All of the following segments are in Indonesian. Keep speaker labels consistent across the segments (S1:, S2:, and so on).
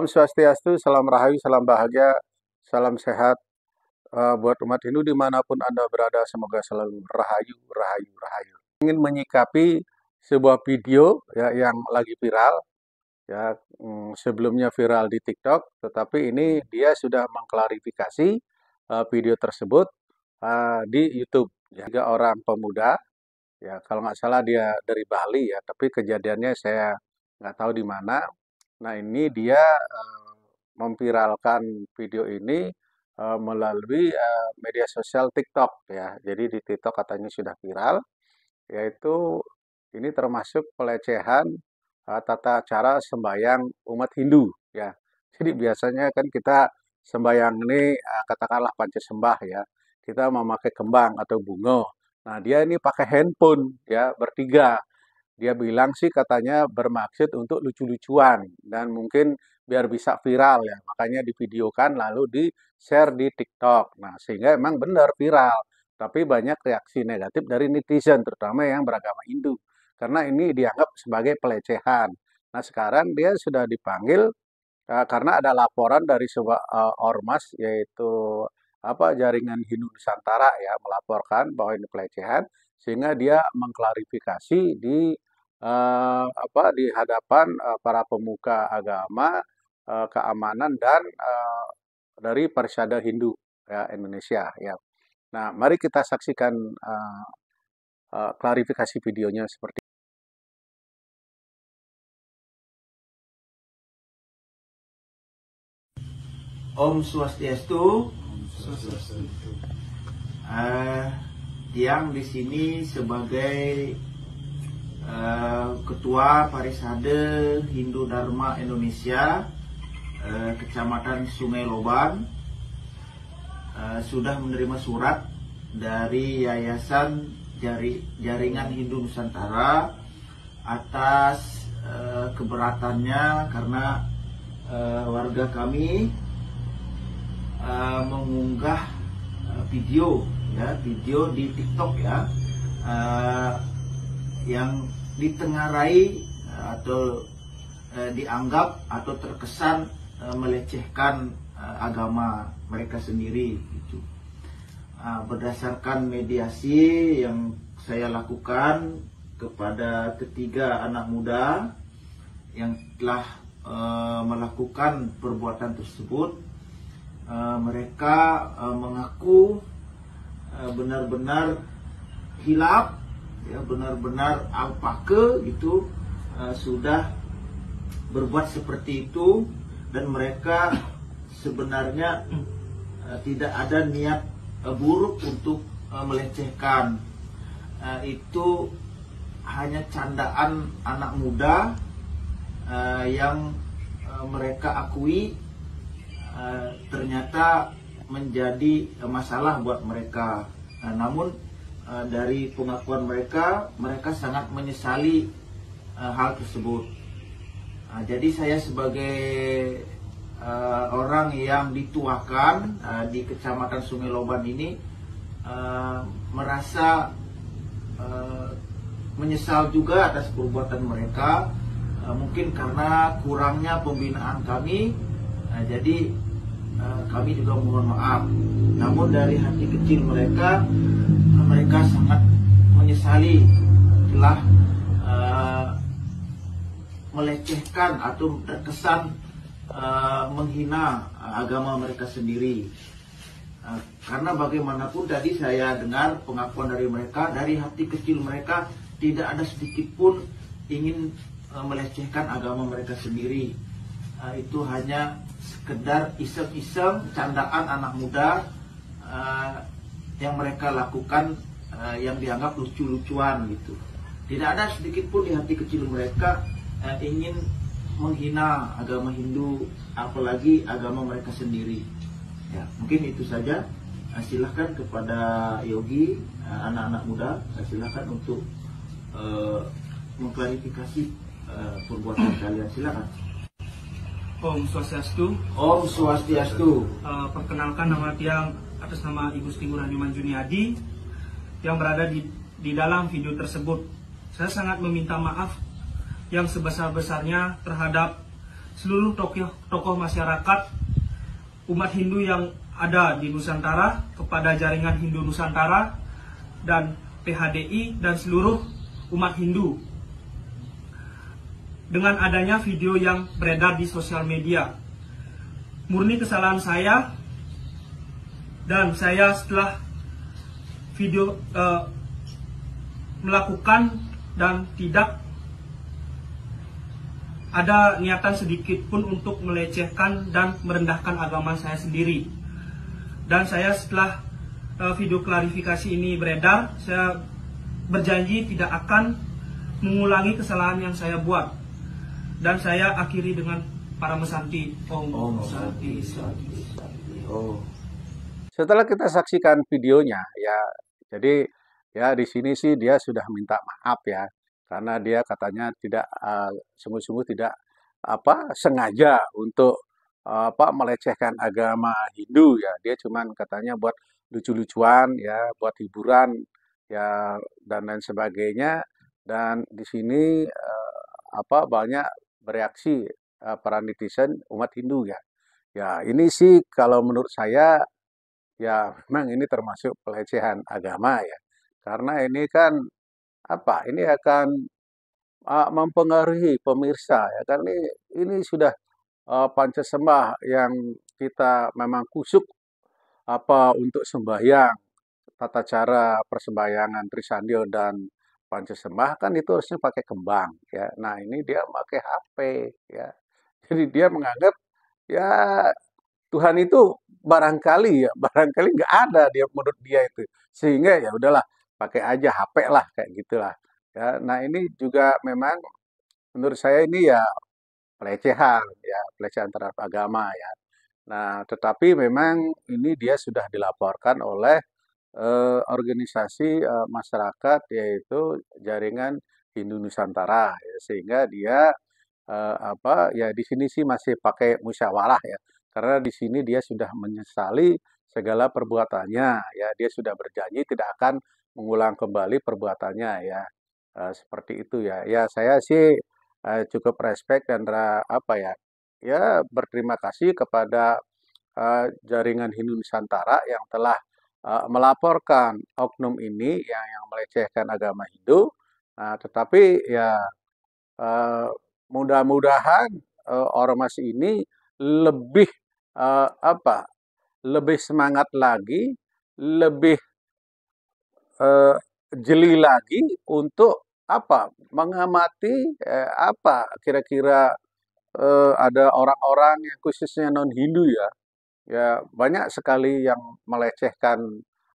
S1: Om Swastiastu, salam rahayu, salam bahagia, salam sehat buat umat Hindu dimanapun Anda berada. Semoga selalu rahayu, rahayu, rahayu. Ingin menyikapi sebuah video ya yang lagi viral, ya sebelumnya viral di TikTok, tetapi ini dia sudah mengklarifikasi video tersebut di YouTube. Ya, 3 orang pemuda, ya kalau nggak salah dia dari Bali ya, tapi kejadiannya saya nggak tahu di mana. Nah, ini dia memviralkan video ini melalui media sosial TikTok ya. Jadi di TikTok katanya sudah viral, yaitu ini termasuk pelecehan tata cara sembahyang umat Hindu ya. Jadi biasanya kan kita sembahyang ini katakanlah pancasembah ya. Kita memakai kembang atau bunga. Nah, dia ini pakai handphone ya, bertiga. Dia bilang sih katanya bermaksud untuk lucu-lucuan dan mungkin biar bisa viral ya. Makanya divideokan lalu di-share di TikTok. Nah, sehingga emang benar viral. Tapi banyak reaksi negatif dari netizen, terutama yang beragama Hindu. Karena ini dianggap sebagai pelecehan. Nah, sekarang dia sudah dipanggil karena ada laporan dari sebuah ormas, yaitu jaringan Hindu Nusantara ya, melaporkan bahwa ini pelecehan, sehingga dia mengklarifikasi di hadapan para pemuka agama, keamanan dan dari Persada Hindu ya, Indonesia ya. Nah, mari kita saksikan klarifikasi videonya seperti
S2: Om Swastiastu. Yang di sini sebagai Ketua Parisade Hindu Dharma Indonesia Kecamatan Sungai Loban sudah menerima surat dari Yayasan Jaringan Hindu Nusantara atas keberatannya karena warga kami mengunggah video di TikTok ya, yang ditengarai atau dianggap atau terkesan melecehkan agama mereka sendiri gitu. Berdasarkan mediasi yang saya lakukan kepada ketiga anak muda yang telah melakukan perbuatan tersebut, mereka mengaku benar-benar hilaf ya, benar-benar alpake gitu, sudah berbuat seperti itu, dan mereka sebenarnya tidak ada niat buruk untuk melecehkan. Itu hanya candaan anak muda yang mereka akui ternyata menjadi masalah buat mereka. Namun dari pengakuan mereka sangat menyesali hal tersebut. Jadi saya sebagai orang yang dituakan di Kecamatan Sungai Loban ini merasa menyesal juga atas perbuatan mereka. Mungkin karena kurangnya pembinaan kami, jadi kami juga mohon maaf. Namun dari hati kecil mereka sangat menyesali telah melecehkan atau terkesan menghina agama mereka sendiri. Karena bagaimanapun tadi saya dengar pengakuan dari mereka, dari hati kecil mereka tidak ada sedikit pun ingin melecehkan agama mereka sendiri. Itu hanya sekedar iseng-iseng, candaan anak muda yang mereka lakukan, yang dianggap lucu-lucuan gitu. Tidak ada sedikit pun di hati kecil mereka ingin menghina agama Hindu, apalagi agama mereka sendiri. Ya, mungkin itu saja. Silahkan kepada Yogi, anak-anak muda, silahkan untuk mengklarifikasi perbuatan kalian. Silakan.
S3: Om Swastiastu.
S2: Om Swastiastu.
S3: Perkenalkan, nama Tiang atas nama Ibu Siti Ngurahdi Juniadi yang berada di dalam video tersebut. Saya sangat meminta maaf yang sebesar-besarnya terhadap seluruh tokoh masyarakat umat Hindu yang ada di Nusantara, kepada Jaringan Hindu Nusantara dan PHDI dan seluruh umat Hindu. Dengan adanya video yang beredar di sosial media, murni kesalahan saya, dan saya setelah video melakukan dan tidak ada niatan sedikit pun untuk melecehkan dan merendahkan agama saya sendiri. Dan saya setelah video klarifikasi ini beredar, saya berjanji tidak akan mengulangi kesalahan yang saya buat. Dan saya akhiri dengan para mesanti. Om Santi Santi.
S2: Oh.
S1: Setelah kita saksikan videonya, ya, jadi ya di sini sih dia sudah minta maaf ya, karena dia katanya tidak sungguh-sungguh tidak sengaja untuk melecehkan agama Hindu ya. Dia cuman katanya buat lucu-lucuan ya, buat hiburan ya dan lain sebagainya. Dan di sini banyak bereaksi para netizen umat Hindu ya. Ya ini sih kalau menurut saya ya memang ini termasuk pelecehan agama ya. Karena ini kan ini akan mempengaruhi pemirsa ya kan, ini sudah Pancasembah yang kita memang kusuk untuk sembahyang, tata cara persembahyangan Trisandil dan Pancasembah kan itu harusnya pakai kembang ya. Nah ini dia pakai HP ya. Jadi dia menganggap ya Tuhan itu barangkali nggak ada dia menurut dia itu. Sehingga ya udahlah pakai aja HP lah kayak gitulah. Ya, nah ini juga memang menurut saya ini ya pelecehan terhadap agama ya. Nah, tetapi memang ini dia sudah dilaporkan oleh organisasi masyarakat yaitu Jaringan Hindu Nusantara ya, sehingga dia ya di sini sih masih pakai musyawarah ya. Karena di sini dia sudah menyesali segala perbuatannya ya, dia sudah berjanji tidak akan mengulang kembali perbuatannya ya. Seperti itu ya. Ya saya sih cukup respect dan ya berterima kasih kepada Jaringan Hindu Nusantara yang telah melaporkan oknum ini yang melecehkan agama Hindu. Nah, tetapi ya mudah-mudahan ormas ini lebih lebih semangat lagi, lebih jeli lagi untuk mengamati kira-kira ada orang-orang yang khususnya non-Hindu ya, ya banyak sekali yang melecehkan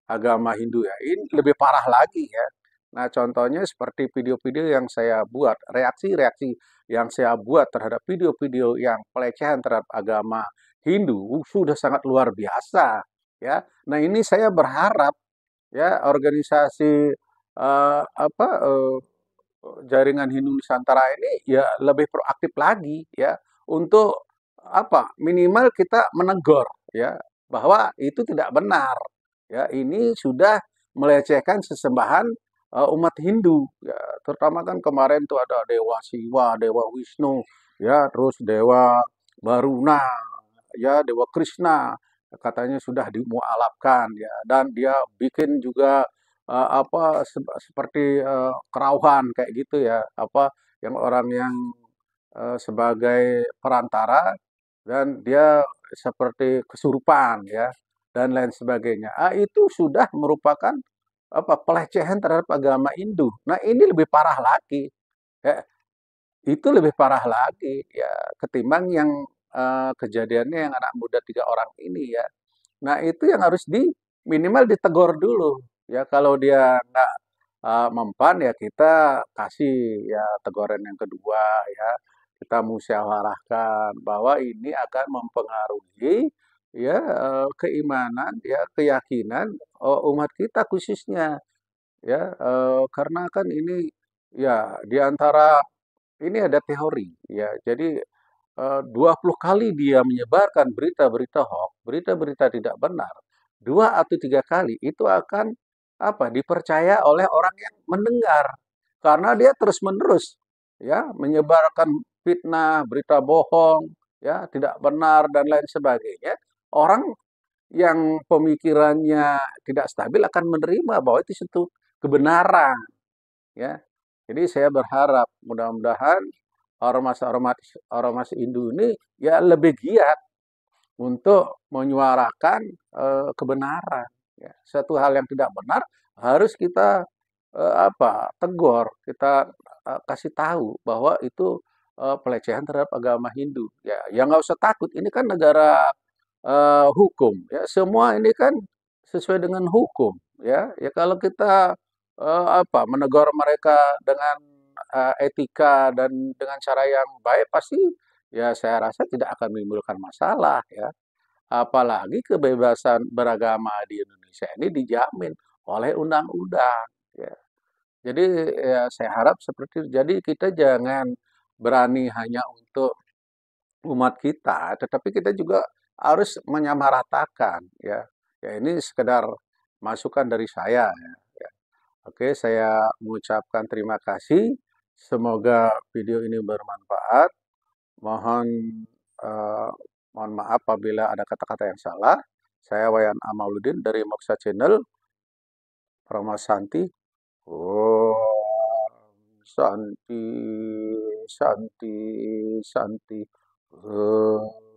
S1: agama Hindu ya. Ini lebih parah lagi ya. Nah, contohnya seperti video-video yang saya buat, reaksi-reaksi yang saya buat terhadap video-video yang pelecehan terhadap agama Hindu sudah sangat luar biasa ya. Nah, ini saya berharap ya organisasi Jaringan Hindu Nusantara ini ya lebih proaktif lagi ya untuk minimal kita menegur ya bahwa itu tidak benar ya, ini sudah melecehkan sesembahan umat Hindu ya, terutama kan kemarin tuh ada Dewa Siwa, Dewa Wisnu ya, terus Dewa Baruna ya, Dewa Krishna katanya sudah dimualafkan ya, dan dia bikin juga seperti kerauhan kayak gitu ya, yang orang yang sebagai perantara dan dia seperti kesurupan ya dan lain sebagainya. Itu sudah merupakan pelecehan terhadap agama Hindu. Nah, ini lebih parah lagi. Ya, itu lebih parah lagi ya ketimbang yang kejadiannya yang anak muda 3 orang ini ya. Nah, itu yang harus minimal ditegur dulu. Ya kalau dia nggak mempan ya kita kasih ya teguran yang kedua ya. Kita musyawarahkan bahwa ini akan mempengaruhi ya keimanan ya keyakinan umat kita khususnya ya, karena kan ini ya di antara ini ada teori ya. Jadi 20 kali dia menyebarkan berita-berita hoax, berita-berita tidak benar, 2 atau 3 kali itu akan dipercaya oleh orang yang mendengar. Karena dia terus-menerus ya menyebarkan fitnah, berita bohong, ya, tidak benar dan lain sebagainya, orang yang pemikirannya tidak stabil akan menerima bahwa itu suatu kebenaran, ya. Jadi saya berharap mudah-mudahan ormas Hindu ini ya lebih giat untuk menyuarakan kebenaran. Ya. Satu hal yang tidak benar harus kita tegur, kita kasih tahu bahwa itu pelecehan terhadap agama Hindu. Ya nggak usah takut. Ini kan negara hukum. Ya, semua ini kan sesuai dengan hukum. Ya kalau kita menegur mereka dengan etika dan dengan cara yang baik, pasti ya saya rasa tidak akan menimbulkan masalah. Ya. Apalagi kebebasan beragama di Indonesia ini dijamin oleh undang-undang. Ya. Jadi ya saya harap seperti itu. Jadi kita jangan berani hanya untuk umat kita, tetapi kita juga harus menyamaratakan. Ya. Ya ini sekedar masukan dari saya. Ya. Oke, saya mengucapkan terima kasih. Semoga video ini bermanfaat. Mohon eh, mohon maaf apabila ada kata-kata yang salah. Saya Wayan Amaluddin dari Moksa Channel, Pramasanti. Om Santi, Santi, Santi. Om.